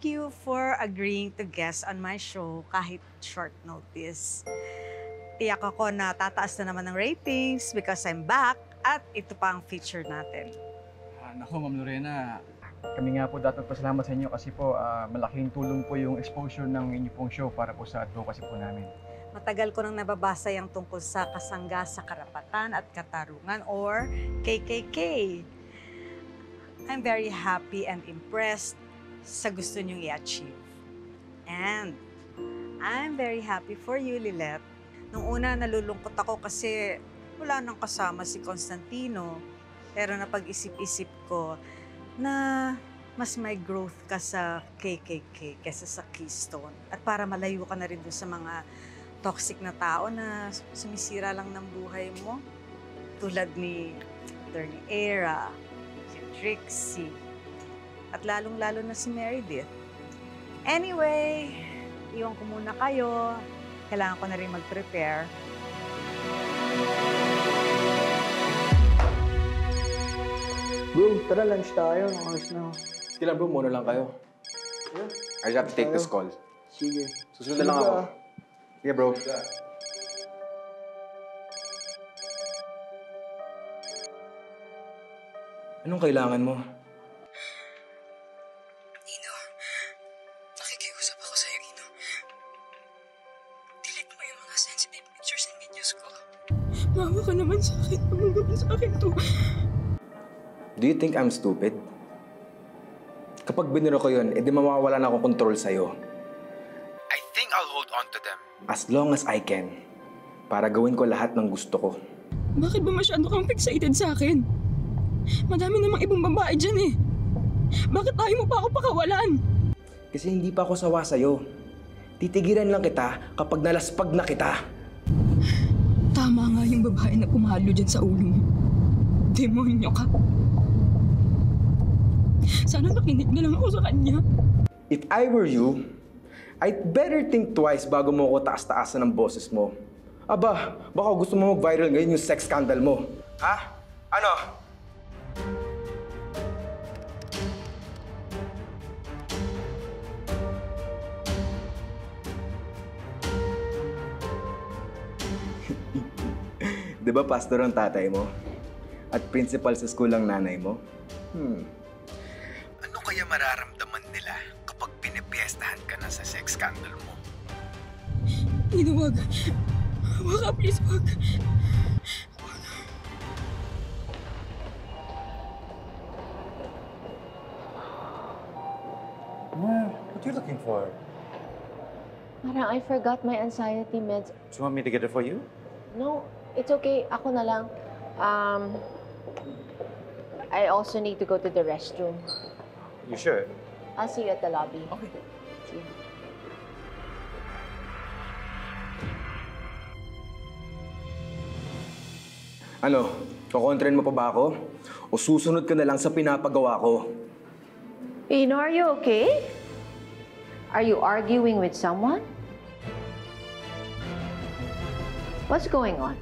thank you for agreeing to guest on my show kahit short notice. Tiyak ako na tataas na naman ng ratings because I'm back at ito pa ang feature natin. Naku, Ma'am Lorena. Kami nga po dapat pasalamat sa inyo kasi po malaking tulong po yung exposure ng inyo pong show para po sa advocacy po namin. Matagal ko nang nababasa yung tungkol sa kasangga sa karapatan at katarungan or KKK. I'm very happy and impressed sa gusto niyong i-achieve. And I'm very happy for you, Lilet. Nung una, nalulungkot ako kasi wala nang kasama si Constantino. Pero napag-isip-isip ko na mas may growth ka sa KKK kesa sa Keystone. At para malayo ka na rin doon sa mga toxic na tao na sumisira lang ng buhay mo. Tulad ni Attorney Era, si Trixie, at lalong-lalo na si Meredith. Anyway, iwan ko muna kayo. Kailangan ko na rin mag-prepare. Bro, tara, lunch tayo. Ang oras na. Sige lang bro, muna lang kayo. I just have to take this call. Sige. Susunod na lang ako. Sige bro. Anong kailangan mo? Ino, nakikiusap ako sa'yo, Ino. Delete mo yung mga sensitive pictures and videos ko. Maawa ka naman sa akin. Tumanggap mo sa akin to. Do you think I'm stupid? Kapag biniro ko yun, edi mawawala na akong control sa'yo. I think I'll hold on to them. As long as I can. Para gawin ko lahat ng gusto ko. Bakit ba masyado kang fixated sa akin? Madami namang ibang babae dyan eh. Bakit tayo mo pa ako pakawalan? Kasi hindi pa ako sawa sa'yo. Titigilan lang kita kapag nalaspag na kita. Tama nga yung babae na pumalo dyan sa ulo mo. Demonyo ka. Sana nakinig na lang ako sa kanya. If I were you, I'd better think twice bago mo ako taas-taasan ng boses mo. Aba, baka gusto mo mag-viral ngayon yung sex scandal mo. Ha? Ano? Di ba pastor ang tatay mo? At principal sa school ang nanay mo? Ano kaya mararamdaman nila kapag pinipiestahan ka na sa sex scandal mo? Ino, wag. Wag ka, please, wag. What are you looking for? Parang I forgot my anxiety meds. Do you want me to get it for you? No, it's okay. Ako na lang. I also need to go to the restroom. You sure? I'll see you at the lobby. Okay. See you. Ano? Kukontrin mo pa ba ako? O susunod ka na lang sa pinapagawa ko? Ino, are you okay? Are you arguing with someone? What's going on?